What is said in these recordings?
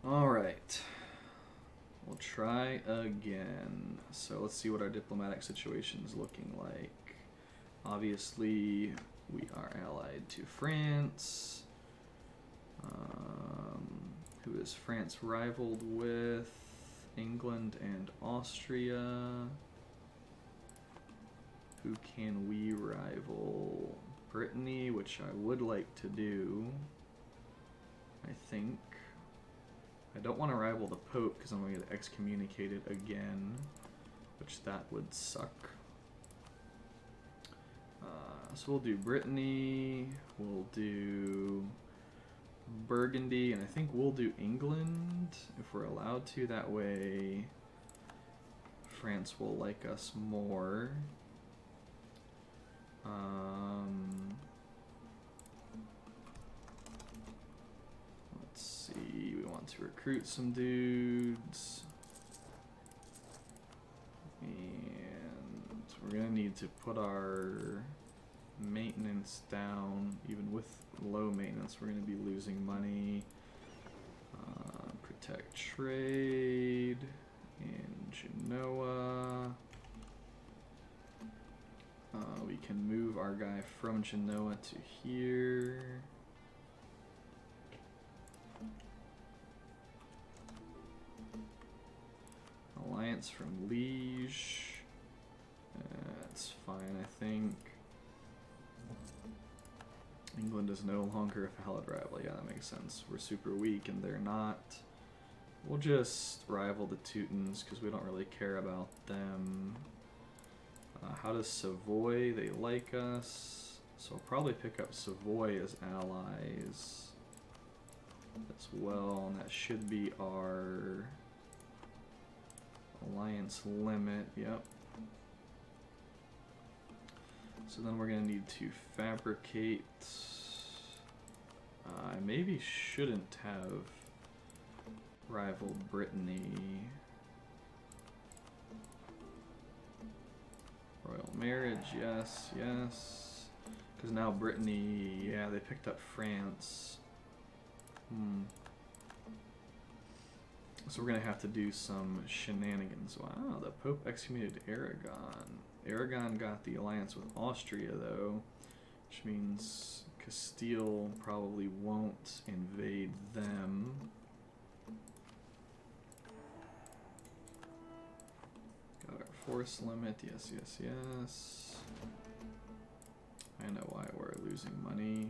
Alright. We'll try again. So let's see what our diplomatic situation is looking like. Obviously, we are allied to France. Who is France rivaled with? England and Austria. Who can we rival? Brittany, which I would like to do. I think. I don't want to rival the Pope because I'm going to get excommunicated again, which that would suck. So we'll do Brittany, we'll do Burgundy, and I think we'll do England if we're allowed to. That way France will like us more. Let's see, we want to recruit some dudes. And we're going to need to put our maintenance down. Even with low maintenance, we're going to be losing money. Protect trade in Genoa. We can move our guy from Genoa to here. Alliance from Liege. That's fine, I think. England is no longer a valid rival. Yeah, that makes sense. We're super weak and they're not. We'll just rival the Teutons because we don't really care about them. How does Savoy? They like us. So I'll probably pick up Savoy as allies as well. And that should be our alliance limit. Yep. So then we're going to need to fabricate. I maybe shouldn't have rivaled Brittany. Royal marriage, yes, yes. Because now Brittany, yeah, they picked up France. So we're going to have to do some shenanigans. Wow, the Pope excommunicated Aragon. Aragon got the alliance with Austria, though, which means Castile probably won't invade them. Got our force limit, yes, yes, yes. I know why we're losing money.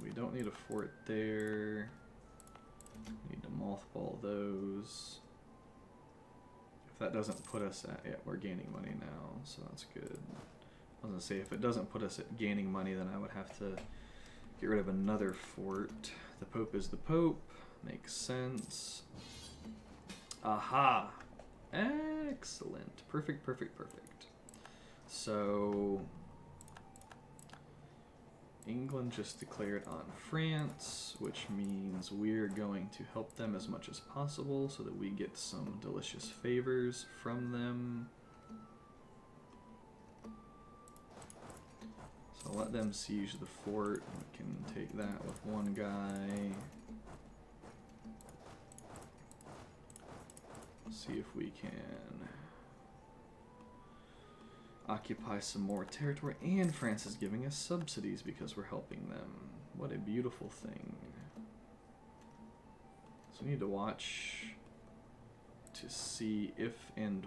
We don't need a fort there. We need to mothball those. If that doesn't put us at, yeah, we're gaining money now, so that's good. I was gonna say, if it doesn't put us at gaining money, then I would have to get rid of another fort. The Pope is the Pope, makes sense. Aha! Excellent. Perfect, perfect, perfect. So England just declared on France, which means we're going to help them as much as possible so that we get some delicious favors from them. So let them siege the fort. We can take that with one guy. See if we can occupy some more territory, and France is giving us subsidies because we're helping them. What a beautiful thing. So we need to watch to see if and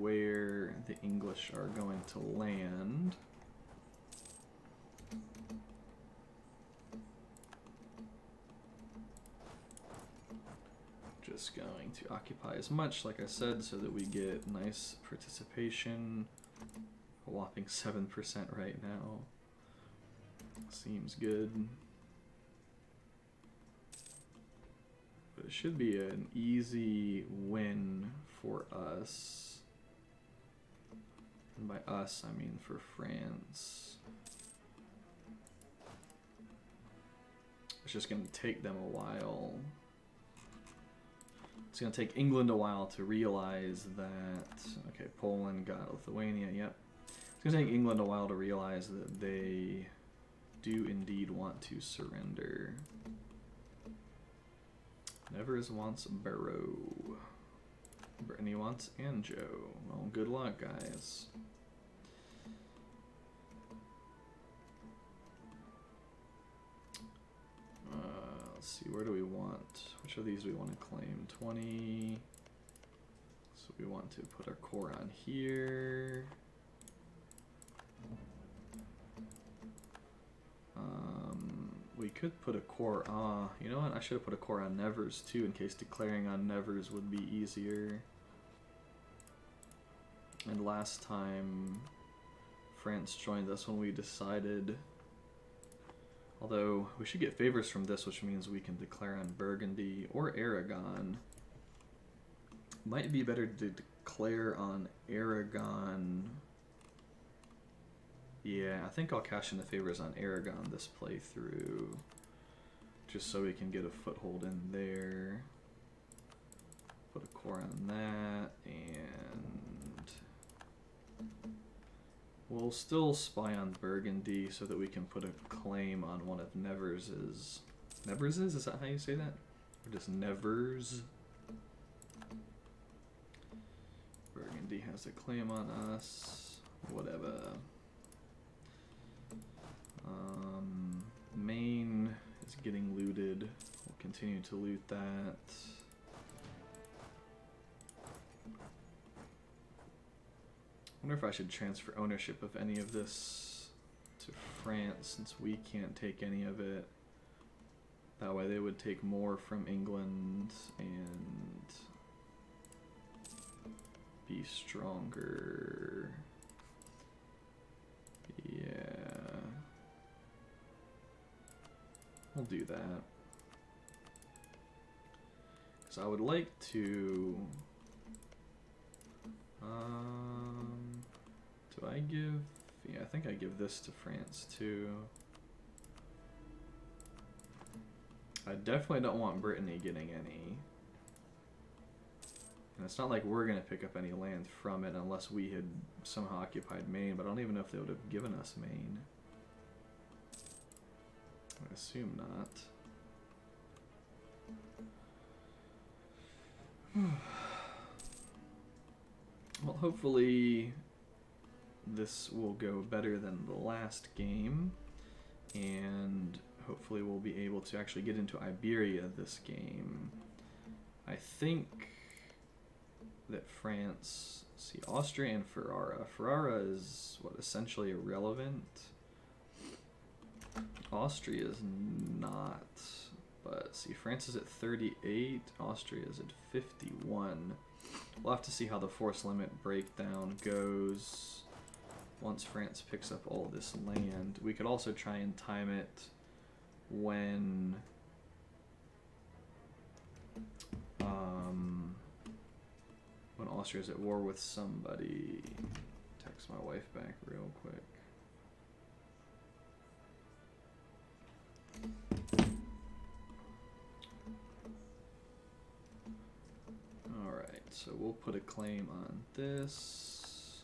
where the English are going to land. Just going to occupy as much, like I said, so that we get nice participation. A whopping 7% right now. Seems good. But it should be an easy win for us. And by us, I mean for France. It's just going to take them a while. It's going to take England a while to realize that... Okay, Poland got Lithuania, yep. It's going to take England a while to realize that they do indeed want to surrender. Nevers wants Barrow. Brittany wants Anjo. Well, good luck, guys. Let's see, where do we want? Which of these do we want to claim? 20. So we want to put our core on here. We could put a core on. You know what? I should have put a core on Nevers too, in case declaring on Nevers would be easier. And last time France joined us when we decided. Although we should get favors from this, which means we can declare on Burgundy or Aragon. Might be better to declare on Aragon. Yeah, I think I'll cash in the favors on Aragon this playthrough, just so we can get a foothold in there. Put a core on that, and we'll still spy on Burgundy so that we can put a claim on one of Nevers's. Nevers's? Is that how you say that? Or just Nevers? Burgundy has a claim on us. Whatever. Maine is getting looted. We'll continue to loot that. I wonder if I should transfer ownership of any of this to France, since we can't take any of it. That way they would take more from England and be stronger. Yeah. We'll do that. Because I would like to... do I give... Yeah, I think I give this to France too. I definitely don't want Brittany getting any. And it's not like we're going to pick up any land from it unless we had somehow occupied Maine, but I don't even know if they would have given us Maine. I assume not. Well, hopefully this will go better than the last game, and hopefully we'll be able to actually get into Iberia this game. I think that France, see, Austria and Ferrara. Ferrara is, what, essentially irrelevant? Austria is not, but see, France is at 38, Austria is at 51. We'll have to see how the force limit breakdown goes once France picks up all this land. We could also try and time it when Austria's at war with somebody. Text my wife back real quick. Alright, so we'll put a claim on this.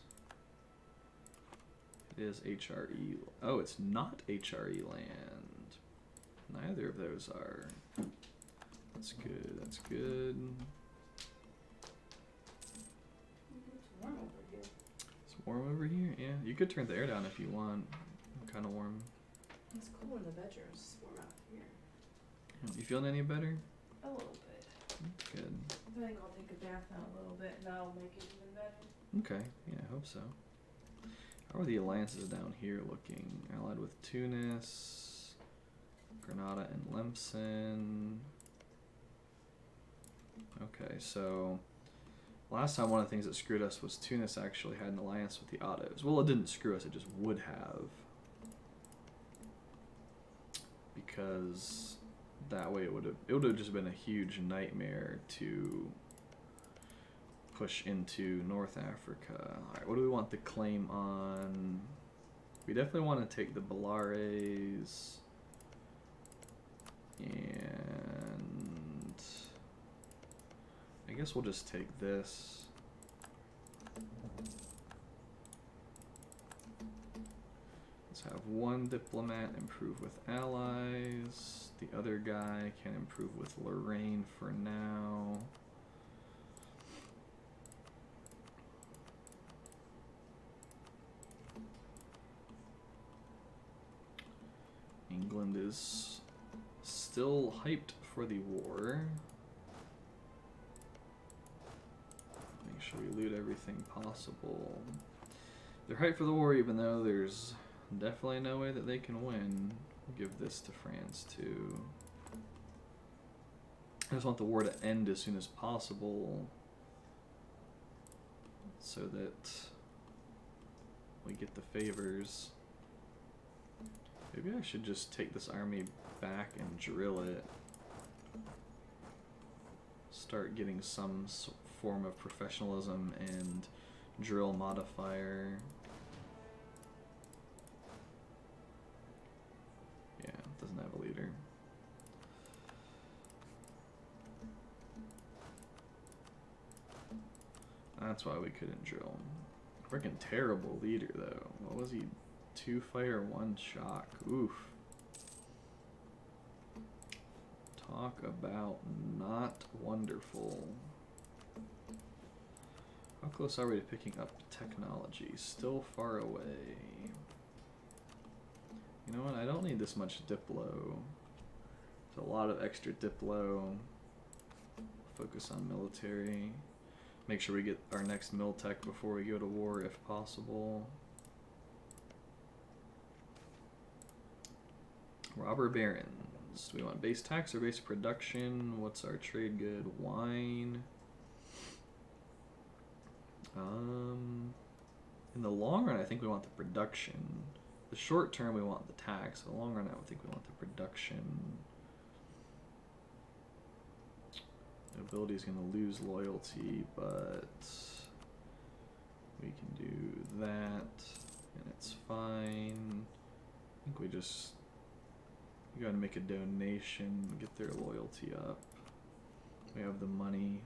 It is HRE. Oh, it's not HRE land. Neither of those are. That's good, that's good. It's warm over here. It's warm over here? Yeah, you could turn the air down if you want. Kind of warm. It's cool in the bedroom. It's warm out here. You feeling any better? A little bit. That's good. I think I'll take a bath now a little bit, and that'll make it even better. Okay, yeah, I hope so. How are the alliances down here looking? Allied with Tunis, Granada, and Lemson. Okay, so last time one of the things that screwed us was Tunis actually had an alliance with the Ottos. Well, it didn't screw us, it just would have. Because that way it would have just been a huge nightmare to push into North Africa. Alright, what do we want the claim on? We definitely want to take the Baleares. And I guess we'll just take this. Let's have have one diplomat improve with allies. The other guy can improve with Lorraine for now. England is still hyped for the war. Make sure we loot everything possible. They're hyped for the war even though there's definitely no way that they can win. Give this to France too. I just want the war to end as soon as possible so that we get the favors. Maybe I should just take this army back and drill it. Start getting some form of professionalism and drill modifier. Yeah, it doesn't have a leader. That's why we couldn't drill. Freaking terrible leader though. What was he? 2 fire, 1 shock. Oof. Talk about not wonderful. How close are we to picking up technology? Still far away. You know what? I don't need this much Diplo. There's a lot of extra Diplo. Focus on military. Make sure we get our next Miltech before we go to war if possible. Robber barons. Do we want base tax or base production? What's our trade good? Wine. In the long run, I think we want the production. The short term, we want the tax. In the long run, I think we want the production. Nobility is going to lose loyalty, but we can do that, and it's fine. I think we just gotta make a donation, get their loyalty up. We have the money.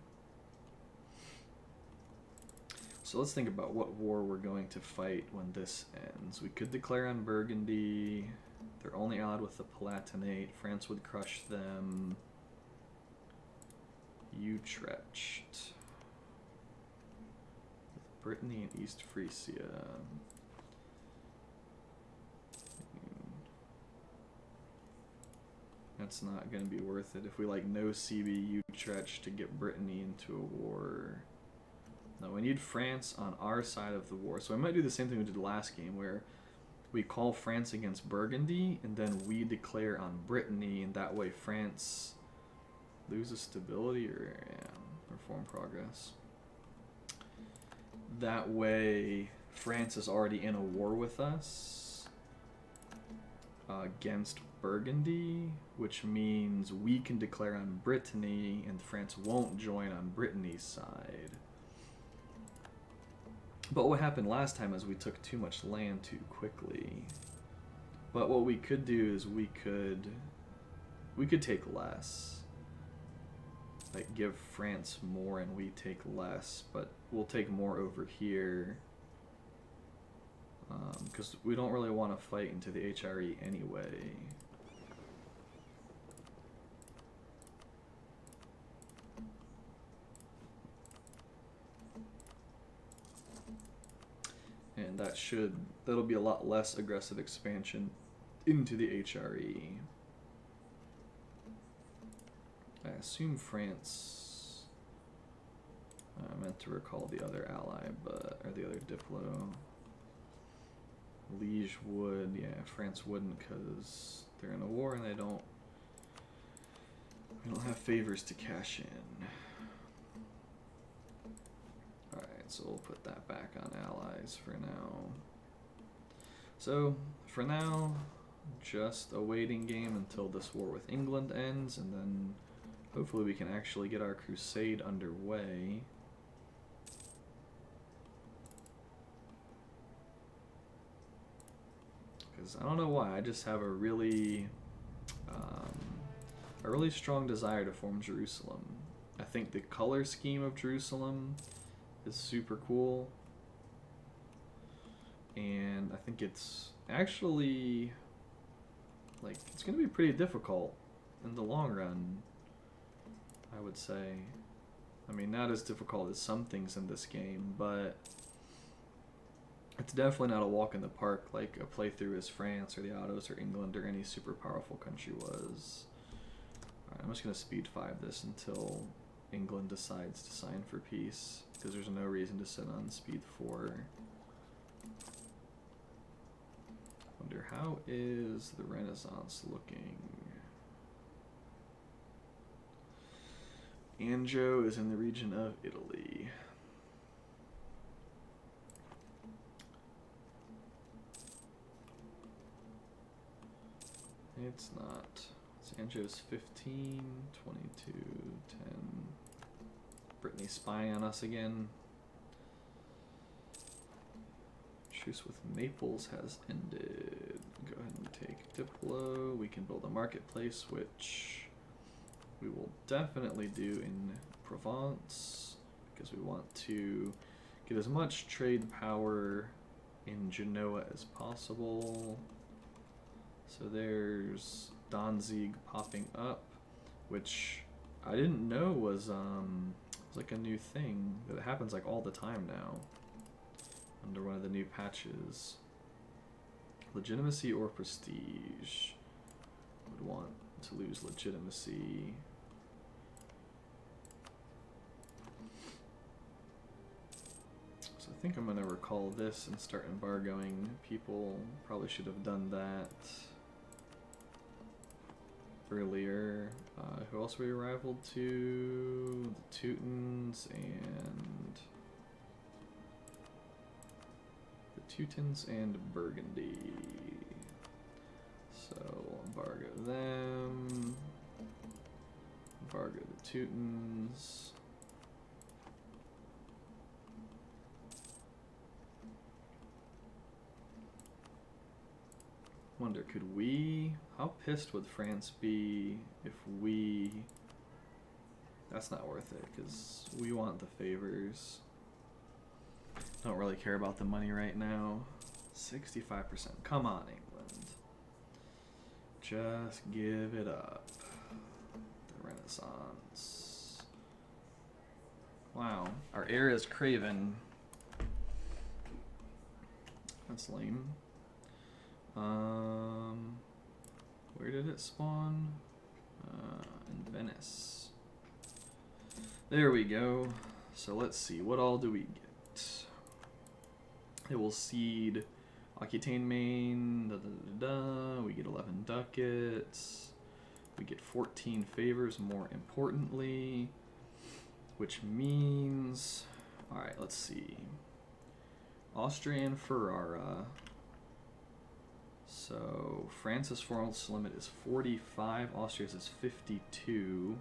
So let's think about what war we're going to fight when this ends. We could declare on Burgundy. They're only allied with the Palatinate. France would crush them. Utrecht. Brittany and East Frisia. That's not going to be worth it. If we like no CB Utrecht to get Brittany into a war. No, we need France on our side of the war. So I might do the same thing we did last game where we call France against Burgundy and then we declare on Brittany, and that way France loses stability or reform progress. That way France is already in a war with us against Burgundy, which means we can declare on Brittany and France won't join on Brittany's side. But what happened last time is we took too much land too quickly. But what we could do is we could take less. Like give France more and we take less, but we'll take more over here. Because we don't really want to fight into the HRE anyway. And that'll be a lot less aggressive expansion into the HRE. I assume France, I meant to recall the other ally, or the other Diplo. Liege would, yeah, France wouldn't because they're in a war and we don't have favors to cash in. So we'll put that back on allies for now. So for now, just a waiting game until this war with England ends, and then hopefully we can actually get our crusade underway. Because I don't know why, I just have a really strong desire to form Jerusalem. I think the color scheme of Jerusalem is super cool, and I think it's actually, like, it's going to be pretty difficult in the long run, I would say. I mean, not as difficult as some things in this game, but it's definitely not a walk in the park like a playthrough as France or the Ottos or England or any super powerful country was. Alright, I'm just going to speed 5 this until England decides to sign for peace, because there's no reason to sit on speed 4. Wonder, how is the Renaissance looking? Anjou is in the region of Italy. It's not. Anjou's 15, 22, 10. Brittany spying on us again. Truce with Naples has ended. Go ahead and take Diplo. We can build a marketplace, which we will definitely do in Provence, because we want to get as much trade power in Genoa as possible. So there's Danzig popping up, which I didn't know was like a new thing, that it happens like all the time now under one of the new patches. Legitimacy or prestige? Would want to lose legitimacy. So I think I'm going to recall this and start embargoing people. Probably should have done that earlier. Who else we rivaled to? The Teutons and Burgundy. So embargo them. Embargo the Teutons. Wonder, could we... How pissed would France be if we... That's not worth it, because we want the favors. Don't really care about the money right now. 65%. Come on, England. Just give it up. The Renaissance. Wow. Our heir is Craven. That's lame. Where did it spawn? In Venice. There we go. So let's see, what all do we get? It will seed Aquitaine Main, we get 11 ducats, we get 14 favors more importantly, which means, alright, let's see. Austria and Ferrara. So France's force limit is 45, Austria's is 52.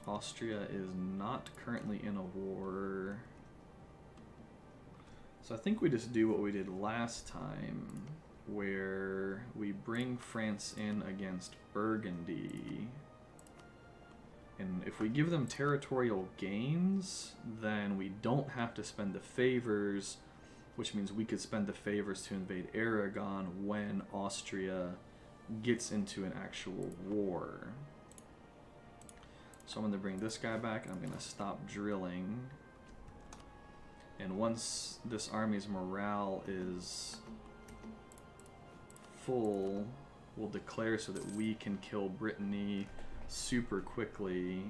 Austria is not currently in a war. So I think we just do what we did last time, where we bring France in against Burgundy. And if we give them territorial gains, then we don't have to spend the favors, which means we could spend the favors to invade Aragon when Austria gets into an actual war. So I'm going to bring this guy back, and I'm going to stop drilling. And once this army's morale is full, we'll declare so that we can kill Brittany super quickly.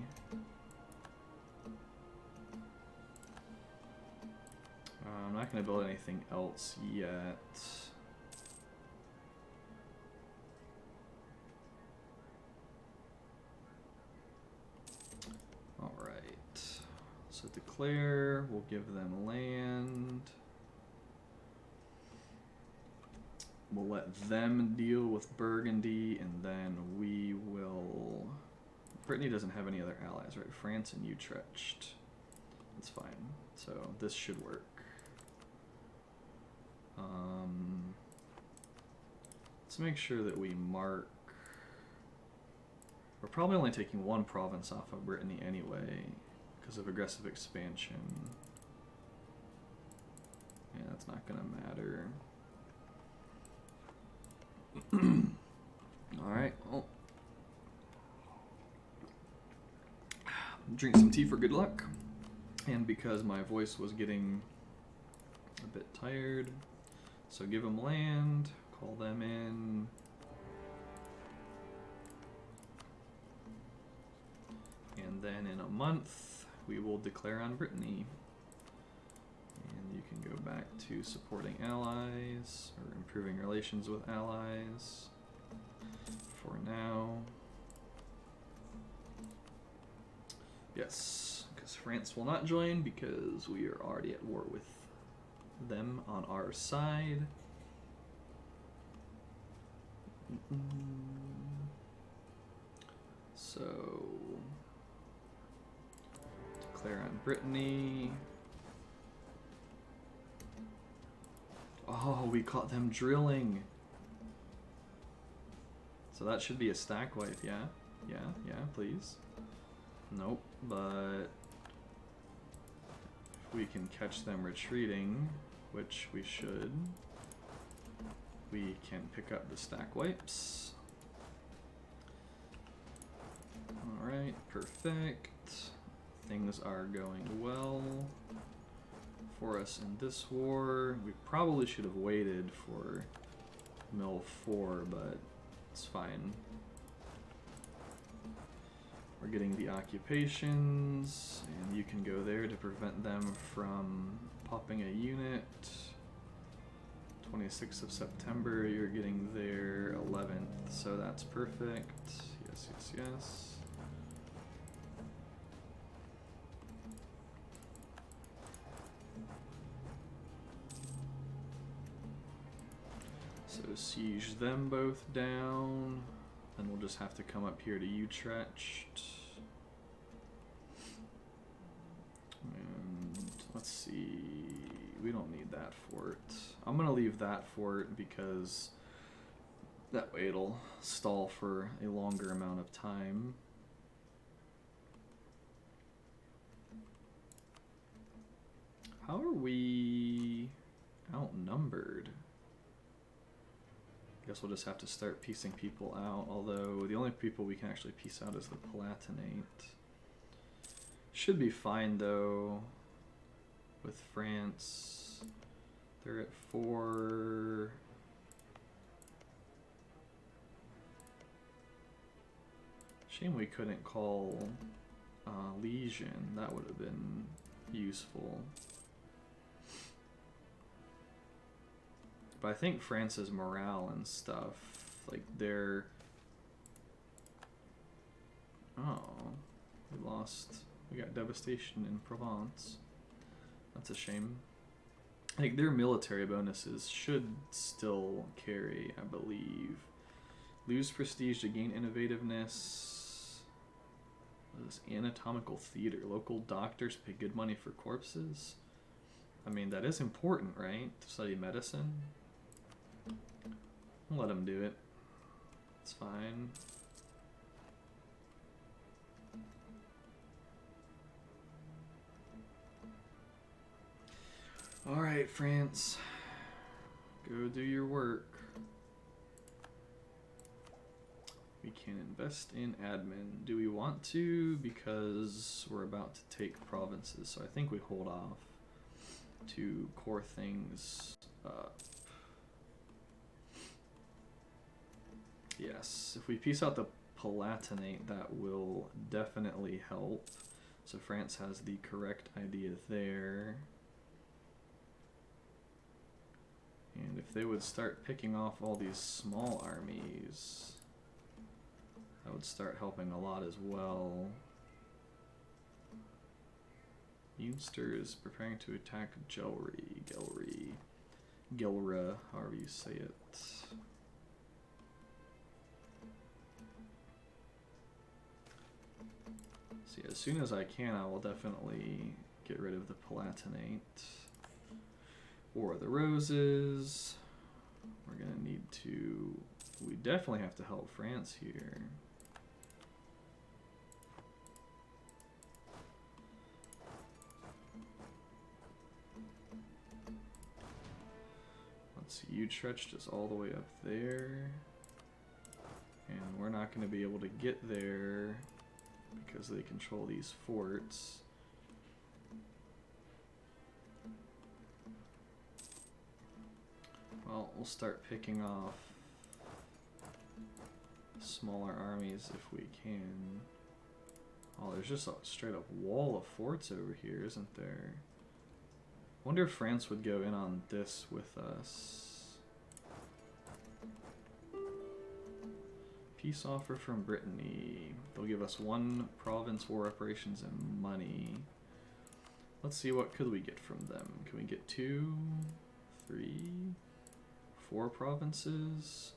I'm not going to build anything else yet. Alright. So declare, we'll give them land. We'll let them deal with Burgundy, and then we will... Brittany doesn't have any other allies, right? France and Utrecht. That's fine. So this should work. Let's make sure that we mark... We're probably only taking one province off of Brittany anyway, because of aggressive expansion. Yeah, that's not going to matter. Alright, well. Drink some tea for good luck. And because my voice was getting a bit tired, so give them land, call them in. And then in a month, we will declare on Brittany. And you can go back to supporting allies or improving relations with allies for now. Yes, because France will not join because we are already at war with them on our side. So, declare on Brittany. Oh, we caught them drilling. So that should be a stack wipe, yeah? Yeah, please. Nope, but if we can catch them retreating, which we should, we can pick up the stack wipes. Alright, perfect. Things are going well for us in this war. We probably should have waited for Mill 4, but it's fine. We're getting the occupations, and you can go there to prevent them from popping a unit. 26th of September, you're getting there 11th, so that's perfect. Yes, yes, yes. So siege them both down. Then we'll just have to come up here to Utrecht. And let's see, we don't need that fort. I'm gonna leave that fort because that way it'll stall for a longer amount of time. How are we outnumbered? I guess we'll just have to start piecing people out, although the only people we can actually piece out is the Palatinate. Should be fine though with France. They're at 4. Shame we couldn't call Legion. That would have been useful. But I think France's morale and stuff, like they're... Oh, we got devastation in Provence. That's a shame. Like their military bonuses should still carry, I believe. Lose prestige to gain innovativeness. What is this? Anatomical theater. Local doctors pay good money for corpses. I mean, that is important, right? To study medicine. I'll let them do it. It's fine. Alright, France. Go do your work. We can invest in admin. Do we want to? Because we're about to take provinces, so I think we hold off to core things up. Yes, if we piece out the Palatinate, that will definitely help. So France has the correct idea there. And if they would start picking off all these small armies, that would start helping a lot as well. Munster is preparing to attack Gelra, however you say it. So yeah, as soon as I can, I will definitely get rid of the Palatinate. War of the Roses. We're gonna need to... We definitely have to help France here. Let's So Utrecht is all the way up there. And we're not going to be able to get there because they control these forts. Well, we'll start picking off smaller armies if we can. Oh, there's just a straight up wall of forts over here, isn't there? I wonder if France would go in on this with us. Peace offer from Brittany. They'll give us 1 Provence war reparations and money. Let's see, what could we get from them? Can we get 2, 3, 4 provinces?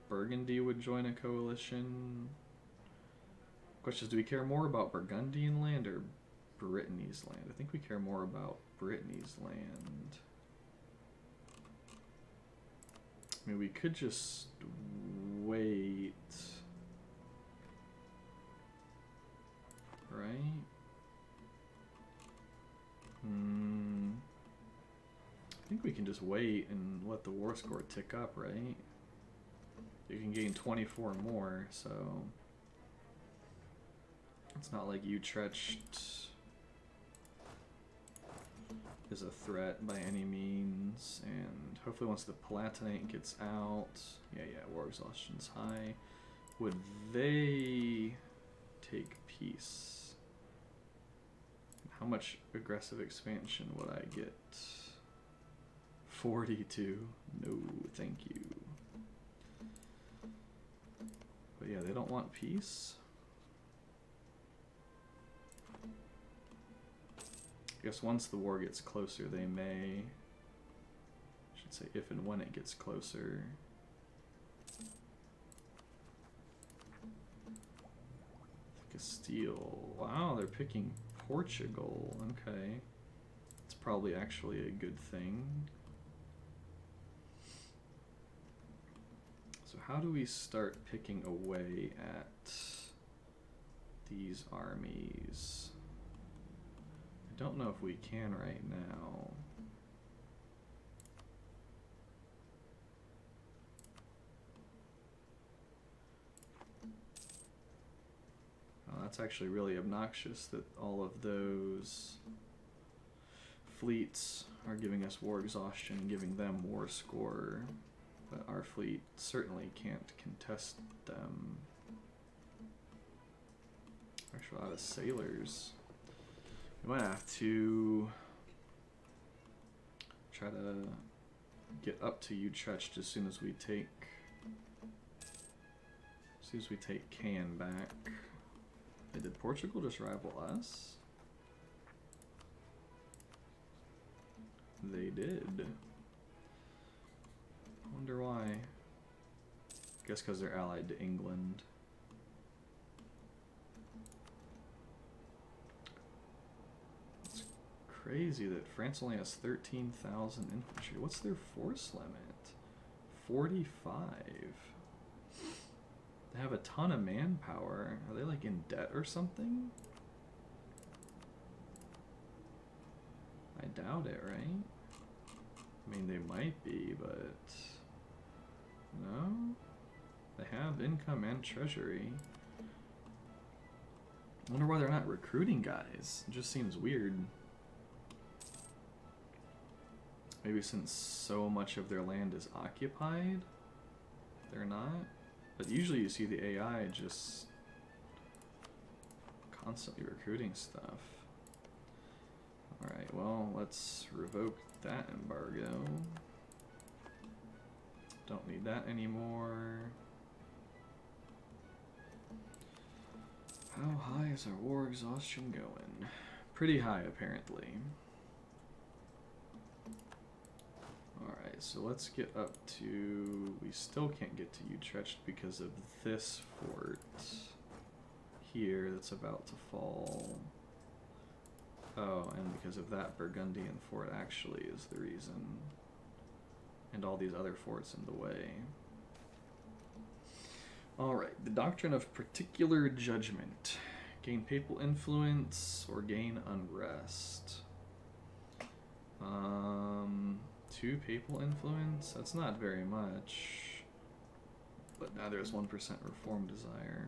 Burgundy would join a coalition. Question is, do we care more about Burgundian land or Brittany's land? I think we care more about Brittany's land. I mean, we could just wait, right? I think we can just wait and let the war score tick up, right? You can gain 24 more, so it's not like Utrecht is a threat by any means. And hopefully once the Palatinate gets out, yeah, war exhaustion's high. Would they take peace? How much aggressive expansion would I get? 42. No, thank you. But yeah, they don't want peace. I guess once the war gets closer, they may. I should say if and when it gets closer. Castile. Wow, they're picking Portugal. Okay. It's probably actually a good thing. So how do we start picking away at these armies? I don't know if we can right now. Oh, that's actually really obnoxious that all of those fleets are giving us war exhaustion and giving them war score, but our fleet certainly can't contest them. Actually, a lot of sailors. We might have to try to get up to Utrecht as soon as we take Caen back. Hey, did Portugal just rival us? They did. I wonder why. I guess because they're allied to England. It's crazy that France only has 13,000 infantry. What's their force limit? 45. They have a ton of manpower. Are they like in debt or something? I doubt it, right? I mean, they might be, but no? They have income and treasury. I wonder why they're not recruiting guys. It just seems weird. Maybe since so much of their land is occupied, they're not. But usually you see the AI just constantly recruiting stuff. Alright, well, let's revoke that embargo. Don't need that anymore. How high is our war exhaustion going? Pretty high, apparently. Alright, so let's get up to... We still can't get to Utrecht because of this fort here that's about to fall. Oh, and because of that Burgundian fort actually is the reason. And all these other forts in the way. Alright, the doctrine of particular judgment. Gain papal influence or gain unrest. 2 papal influence? That's not very much. But now there's 1% reform desire.